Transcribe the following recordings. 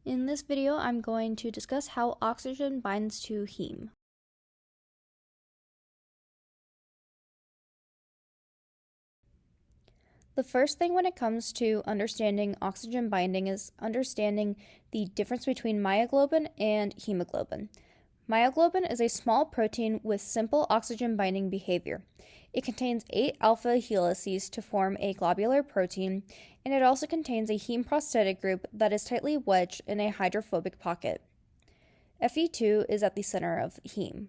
In this video, I'm going to discuss how oxygen binds to heme. The first thing when it comes to understanding oxygen binding is understanding the difference between myoglobin and hemoglobin. Myoglobin is a small protein with simple oxygen binding behavior. It contains 8 alpha helices to form a globular protein, and it also contains a heme prosthetic group that is tightly wedged in a hydrophobic pocket. Fe2 is at the center of heme,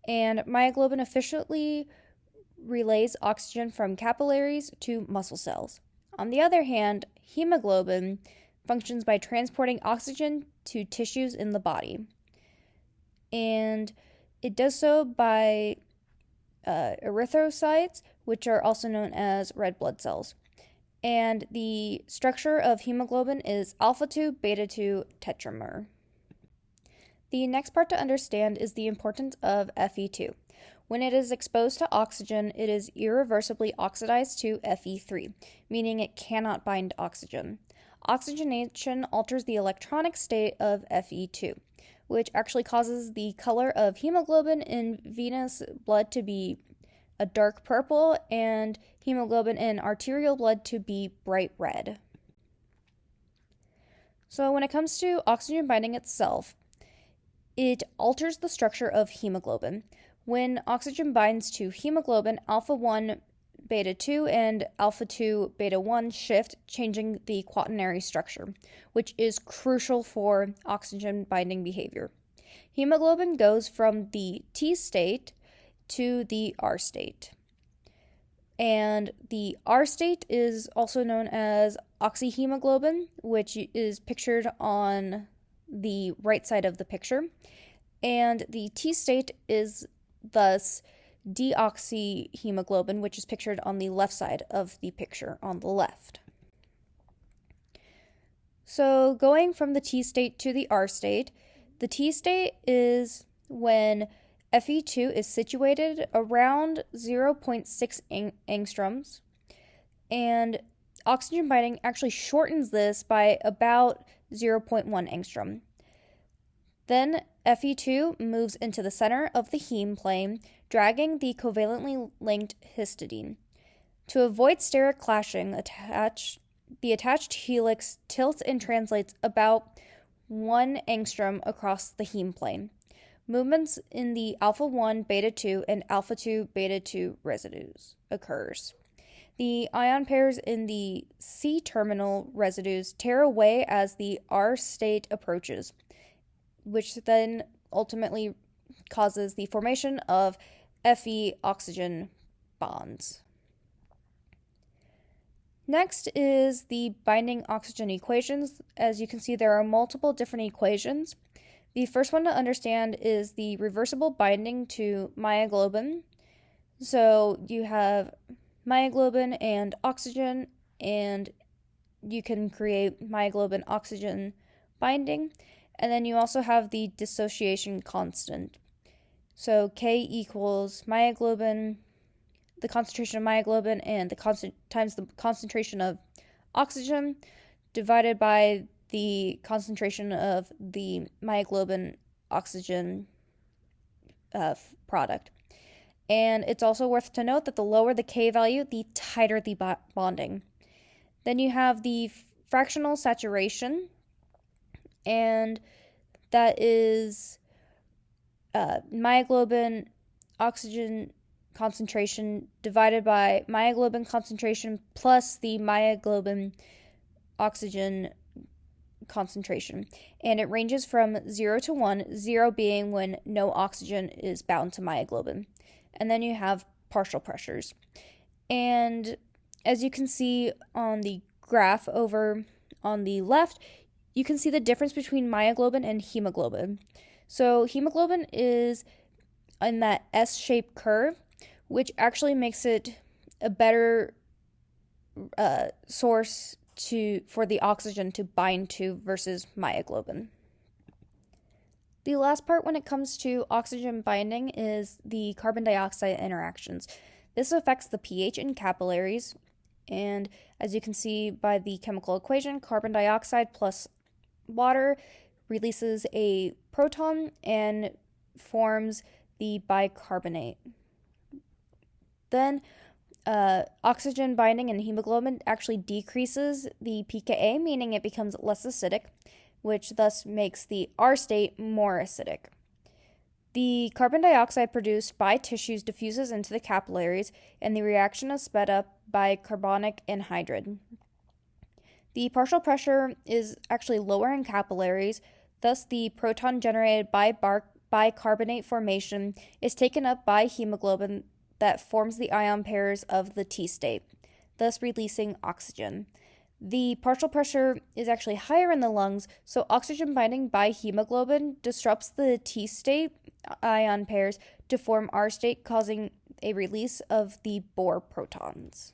and myoglobin efficiently relays oxygen from capillaries to muscle cells. On the other hand, hemoglobin functions by transporting oxygen to tissues in the body, and it does so by erythrocytes, which are also known as red blood cells. And the structure of hemoglobin is alpha 2 beta 2 tetramer. The next part to understand is the importance of Fe2. When it is exposed to oxygen, it is irreversibly oxidized to Fe3, meaning it cannot bind oxygen. Oxygenation alters the electronic state of Fe2, which actually causes the color of hemoglobin in venous blood to be a dark purple and hemoglobin in arterial blood to be bright red. So when it comes to oxygen binding itself, it alters the structure of hemoglobin. When oxygen binds to hemoglobin, alpha 1 beta 2 and alpha 2 beta 1 shift, changing the quaternary structure, which is crucial for oxygen binding behavior. Hemoglobin goes from the T state to the R state. And the R state is also known as oxyhemoglobin, which is pictured on the right side of the picture, and the T state is thus deoxyhemoglobin, which is pictured on the left side of the picture on the left. So going from the T state to the R state, the T state is when Fe2 is situated around 0.6 angstroms, and oxygen binding actually shortens this by about 0.1 angstrom. Then Fe2 moves into the center of the heme plane, dragging the covalently linked histidine. To avoid steric clashing, the attached helix tilts and translates about 1 angstrom across the heme plane. Movements in the alpha 1 beta 2 and alpha 2 beta 2 residues occurs. The ion pairs in the C-terminal residues tear away as the R state approaches, which then ultimately causes the formation of Fe oxygen bonds. Next is the binding oxygen equations. As you can see, there are multiple different equations. The first one to understand is the reversible binding to myoglobin. So you have myoglobin and oxygen, and you can create myoglobin oxygen binding. And then you also have the dissociation constant. So K equals myoglobin, the concentration of myoglobin, and times the concentration of oxygen divided by the concentration of the myoglobin oxygen product. And it's also worth to note that the lower the K value, the tighter the bonding. Then you have the fractional saturation, and that is myoglobin oxygen concentration divided by myoglobin concentration plus the myoglobin oxygen concentration. And it ranges from 0 to 1, 0 being when no oxygen is bound to myoglobin. And then you have partial pressures. And as you can see on the graph over on the left, you can see the difference between myoglobin and hemoglobin. So hemoglobin is in that S-shaped curve, which actually makes it a better source for the oxygen to bind to versus myoglobin. The last part when it comes to oxygen binding is the carbon dioxide interactions. This affects the pH in capillaries, and as you can see by the chemical equation, carbon dioxide plus water releases a proton and forms the bicarbonate. Then oxygen binding in hemoglobin actually decreases the pKa, meaning it becomes less acidic, which thus makes the R state more acidic. The carbon dioxide produced by tissues diffuses into the capillaries, and the reaction is sped up by carbonic anhydride. The partial pressure is actually lower in capillaries, thus the proton generated by bicarbonate formation is taken up by hemoglobin that forms the ion pairs of the T state, thus releasing oxygen. The partial pressure is actually higher in the lungs, so oxygen binding by hemoglobin disrupts the T state ion pairs to form R state, causing a release of the Bohr protons.